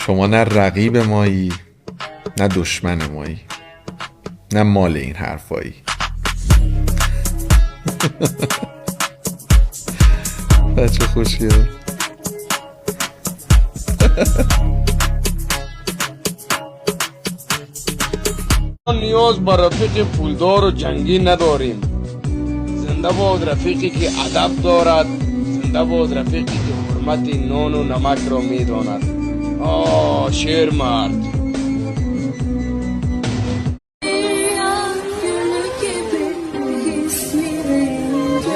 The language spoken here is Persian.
شما نه رقیب مایی نه دشمن مایی نه مال این حرفایی. بچه خوشیه. نیاز به رفیق پولدار و جنگی نداریم. زنده باد رفیقی که ادب دارد، زنده باد رفیقی که حرمت نان و نمک را میداند. شیر مرد.